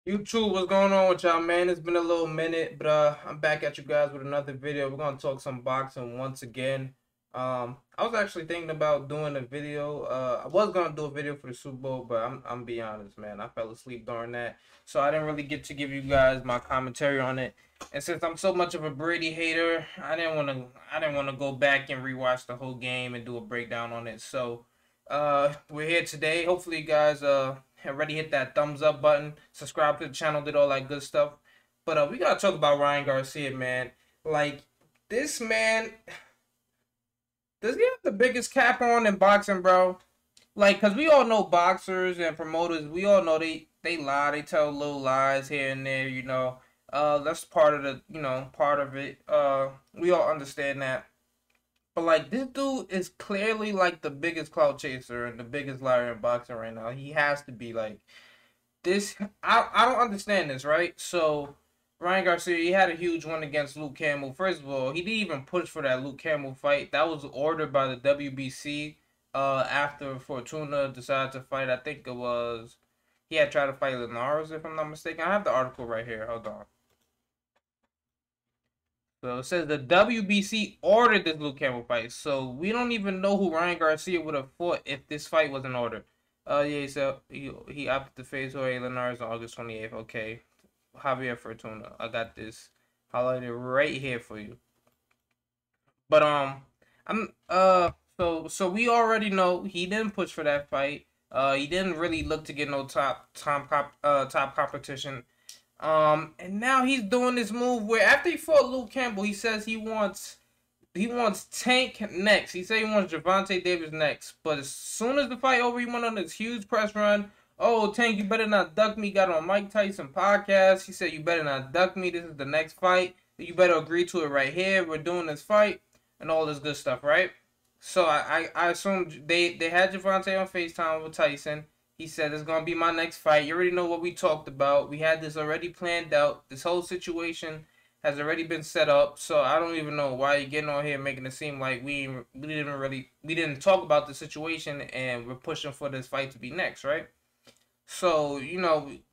YouTube, what's going on with y'all, man? It's been a little minute, but I'm back at you guys with another video. We're gonna talk some boxing once again. I was actually thinking about doing a video. I was gonna do a video for the Super Bowl, but I'm be honest, man. I fell asleep during that, so I didn't really get to give you guys my commentary on it. And since I'm so much of a Brady hater, I didn't wanna go back and rewatch the whole game and do a breakdown on it. So, we're here today. Hopefully, you guys already hit that thumbs up button, subscribe to the channel, did all that good stuff. But we gotta talk about Ryan Garcia, man. Like, this man, does he have the biggest cap on in boxing, bro? Like, cause we all know boxers and promoters, we all know they lie, they tell little lies here and there, you know. That's part of the, part of it. We all understand that. But like, this dude is clearly like the biggest clout chaser and the biggest liar in boxing right now. He has to be like this. I don't understand this, right? So Ryan Garcia, he had a huge one against Luke Campbell. First of all, he didn't even push for that Luke Campbell fight. That was ordered by the WBC. After Fortuna decided to fight, I think it was he had tried to fight Linares, if I'm not mistaken. I have the article right here. Hold on. So it says the WBC ordered this Luke Campbell fight. So we don't even know who Ryan Garcia would have fought if this fight wasn't ordered. Yeah, so he opted to face Hoya Linares on August 28th. Okay. Javier Fortuna. I got this highlighted right here for you. But I'm so we already know he didn't push for that fight. He didn't really look to get no top competition. And now he's doing this move where after he fought Luke Campbell, he says he wants Tank next. He said he wants Javante Davis next. But as soon as the fight over, he went on this huge press run. Oh, Tank, you better not duck me. Got on Mike Tyson podcast. He said you better not duck me. This is the next fight. You better agree to it right here. We're doing this fight and all this good stuff, right? So I assume they had Javante on FaceTime with Tyson. He said it's gonna be my next fight. You already know what we talked about. We had this already planned out. This whole situation has already been set up. So I don't even know why you're getting on here making it seem like we didn't talk about the situation and we're pushing for this fight to be next, right? So,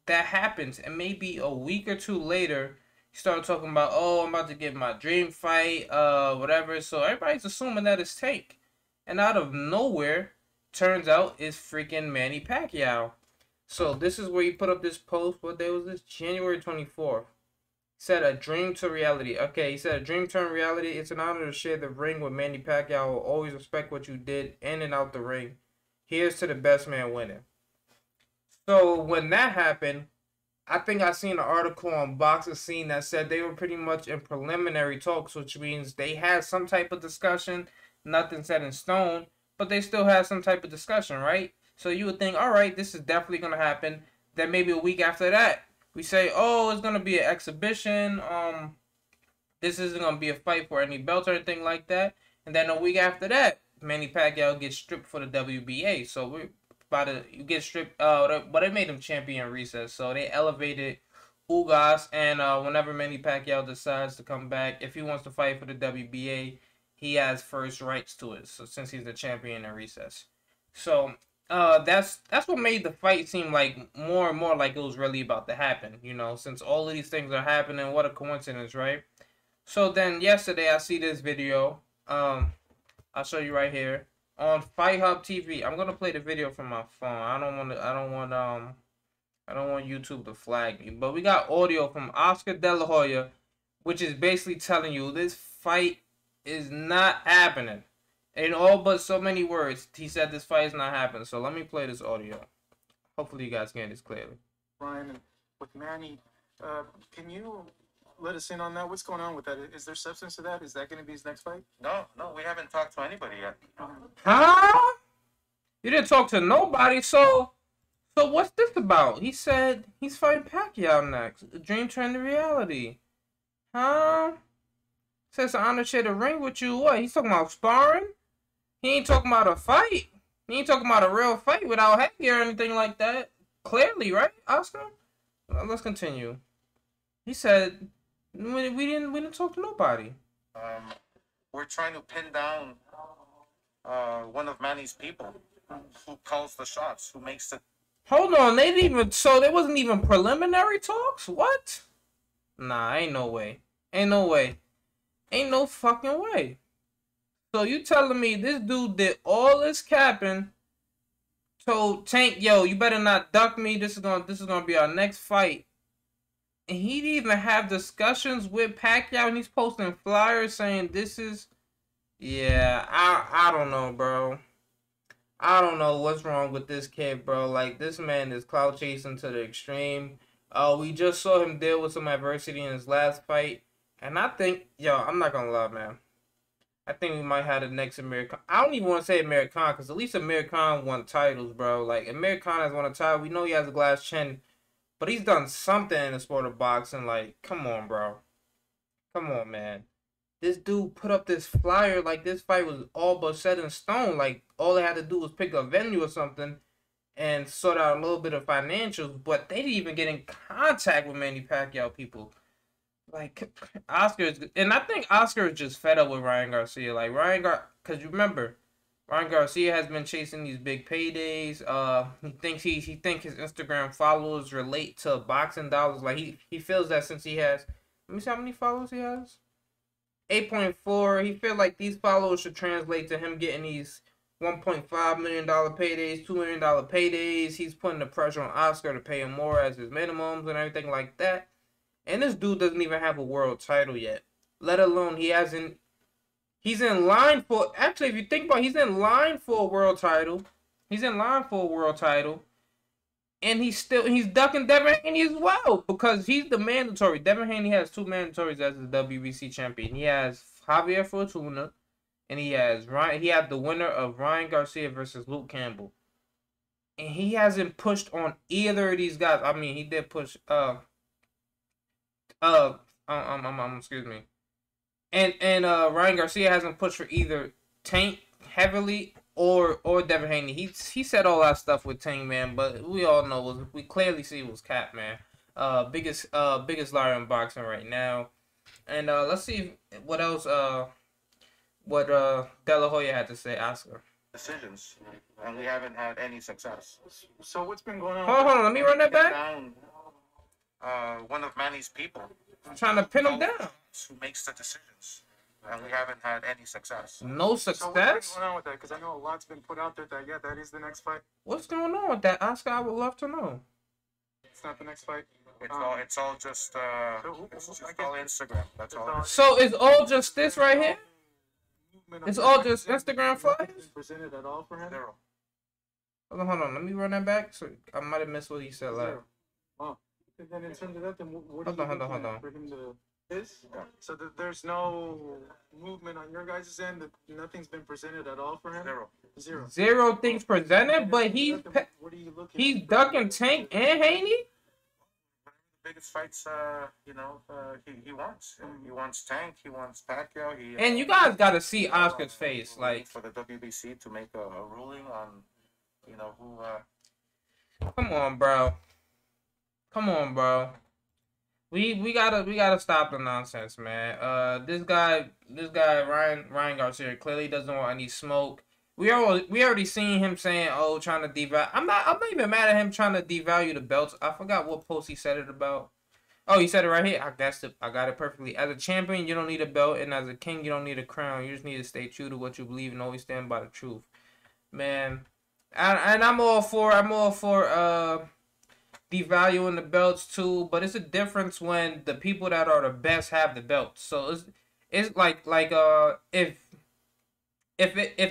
that happens. And maybe a week or two later, you start talking about, oh, I'm about to get my dream fight, whatever. So everybody's assuming that it's Tank. And out of nowhere, turns out it's freaking Manny Pacquiao. So this is where you put up this post. What day was this? January 24th. Said a dream to reality. Okay, he said a dream turned reality. It's an honor to share the ring with Manny Pacquiao. Will always respect what you did in and out the ring. Here's to the best man winning. So when that happened, I think I seen an article on Boxing Scene that said they were pretty much in preliminary talks, which means they had some type of discussion, nothing set in stone, but they still had some type of discussion, right? So you would think, all right, this is definitely gonna happen. Then maybe a week after that, we say, oh, it's gonna be an exhibition. This isn't gonna be a fight for any belt or anything like that. And then a week after that, Manny Pacquiao gets stripped for the WBA. So we're about to get stripped. But they made him champion recess. So they elevated Ugas, and whenever Manny Pacquiao decides to come back, if he wants to fight for the WBA, he has first rights to it. So since he's the champion in recess, so that's what made the fight seem like more and more like it was really about to happen. Since all of these things are happening, what a coincidence, right? So then yesterday I see this video. I'll show you right here on Fight Hub TV. I'm gonna play the video from my phone. I don't want YouTube to flag me. But we got audio from Oscar De La Hoya, which is basically telling you this fight is not happening. In all but so many words, he said this fight is not happening. So let me play this audio. Hopefully you guys can hear this clearly. Ryan, with Manny, can you let us in on that? What's going on with that? Is there substance to that? Is that going to be his next fight? No, we haven't talked to anybody yet. Huh? You didn't talk to nobody, so what's this about? He said he's fighting Pacquiao next. A dream turned to reality. Huh? Says an honor to share the ring with you. What? He's talking about sparring? He ain't talking about a fight. He ain't talking about a real fight without headgear or anything like that. Clearly, right, Oscar? Let's continue. He said we didn't talk to nobody. We're trying to pin down one of Manny's people who calls the shots, who makes Hold on, they didn't even. So there wasn't even preliminary talks. What? Nah, ain't no way. Ain't no way. Ain't no fucking way. So you telling me this dude did all this capping, told Tank, yo, you better not duck me. This is gonna be our next fight. And he didn't even have discussions with Pacquiao, and he's posting flyers saying this is. Yeah, I don't know, bro. I don't know what's wrong with this kid, bro. Like, this man is clout chasing to the extreme. We just saw him deal with some adversity in his last fight. And I think, yo, I'm not gonna lie, man. I think we might have the next Amir Khan. I don't even want to say Amir Khan, because at least Amir Khan won titles, bro. Like, Amir Khan has won a title. We know he has a glass chin, but he's done something in the sport of boxing. Like, come on, bro. Come on, man. This dude put up this flyer like this fight was all but set in stone. Like, all they had to do was pick a venue or something and sort out a little bit of financials, but they didn't even get in contact with Manny Pacquiao people. Like, and I think Oscar is just fed up with Ryan Garcia. Like, because you remember, Ryan Garcia has been chasing these big paydays. He thinks his Instagram followers relate to boxing dollars. Like, he feels that since he has, let me see how many followers he has. 8.4. He feels like these followers should translate to him getting these $1.5 million paydays, $2 million paydays. He's putting the pressure on Oscar to pay him more as his minimums and everything like that. And this dude doesn't even have a world title yet. Let alone he's in line for, actually, if you think about it, he's in line for a world title. He's in line for a world title. And he's ducking Devin Haney as well, because he's the mandatory. Devin Haney has 2 mandatories as the WBC champion. He has Javier Fortuna, and he has the winner of Ryan Garcia versus Luke Campbell. And he hasn't pushed on either of these guys. I mean, he did push excuse me. And Ryan Garcia hasn't pushed for either Tank heavily or Devin Haney. He said all that stuff with Tank, man, but we all know we clearly see it was cap, man. Biggest liar in boxing right now. And let's see what else what De La Hoya had to say, Oscar. Decisions, and we haven't had any success. So what's been going on? Hold on, let me run that back. Down, one of Manny's people. I'm trying to pin him down. Who makes the decisions, and we haven't had any success. No So success? what's been going on with that? Because I know a lot's been put out there that, yeah, that is the next fight. What's going on with that, Oscar? I would love to know. It's not the next fight. It's all just all Instagram. That's all. So it's all just this right here? It's all just Instagram flyers? Presented at all for him? Zero. Hold on. Let me run that back. So I might have missed what he said last. Wow. And then in terms of that, then what Hold on. for him to this? So there's no movement on your guys' end. Nothing's been presented at all for him. Zero. Zero things presented, but What are you looking? he's ducking Tank and Haney. Biggest fights, he wants. He wants Tank. He wants Pacquiao. And you guys got to see Oscar's face, like, for the WBC to make a ruling on, who. come on, bro. We gotta stop the nonsense, man. This guy, Ryan Garcia clearly doesn't want any smoke. We already seen him saying, "Oh, trying to devalue." I'm not even mad at him trying to devalue the belts. I forgot what post he said it about. Oh, he said it right here. I got it perfectly. As a champion, you don't need a belt, and as a king, you don't need a crown. You just need to stay true to what you believe and always stand by the truth, man. And I'm all for devaluing the belts too, but it's a difference when the people that are the best have the belts. So it's like if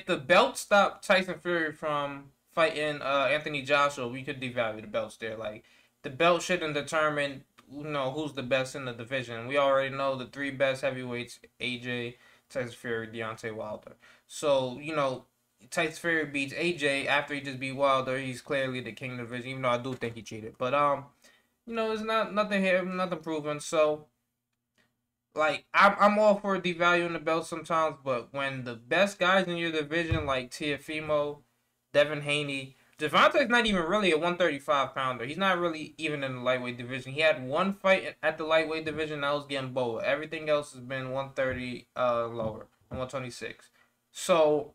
the belt stopped Tyson Fury from fighting Anthony Joshua, we could devalue the belts there. Like, the belt shouldn't determine who's the best in the division. We already know the 3 best heavyweights: AJ, Tyson Fury, Deontay Wilder. So Tyson Fury beats AJ after he just beat Wilder. He's clearly the king of the division, even though I do think he cheated. But it's nothing here, nothing proven. So, like, I'm all for devaluing the belt sometimes, but when the best guys in your division, like Teofimo, Devin Haney, Devontae's not even really a 135 pounder. He's not really even in the lightweight division. He had one fight at the lightweight division that was Gamboa. Everything else has been 130 lower, 126. So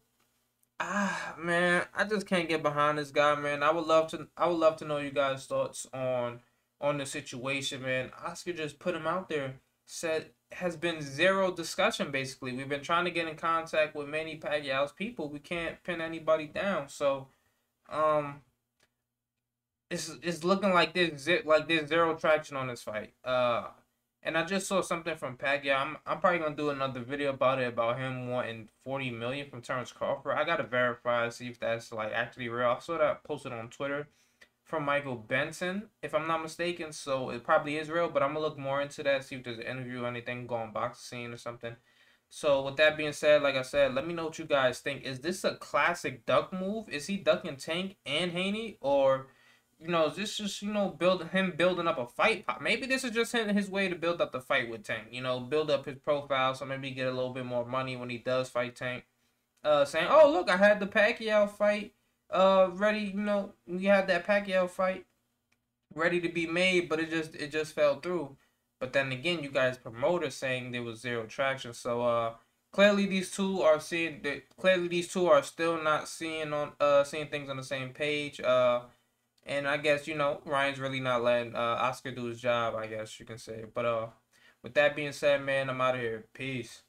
Man, I just can't get behind this guy, man. I would love to know you guys' thoughts on the situation, man. Oscar just put him out there. Said has been zero discussion basically. We've been trying to get in contact with many Pacquiao's people. We can't pin anybody down. So, um, it's looking like there's zero traction on this fight. And I just saw something from Pacquiao. I'm probably gonna do another video about it about him wanting 40 million from Terrence Crawford. I gotta verify see if that's like actually real. I saw that posted on Twitter from Michael Benson, if I'm not mistaken. So it probably is real, but I'm gonna look more into that, see if there's an interview or anything going boxing scene or something. So with that being said, like I said, let me know what you guys think. Is this a classic duck move? Is he ducking Tank and Haney, or is this just building up a fight? Maybe this is just his way to build up the fight with Tank. Build up his profile, so maybe get a little bit more money when he does fight Tank. Saying, "Oh look, I had the Pacquiao fight, ready. We had that Pacquiao fight ready to be made, but it just fell through." But then again, you guys promoters saying there was zero traction. So clearly these two are seeing that clearly these two are still not seeing things on the same page. And I guess Ryan's really not letting Oscar do his job, I guess you can say. But with that being said, man, I'm out of here. Peace.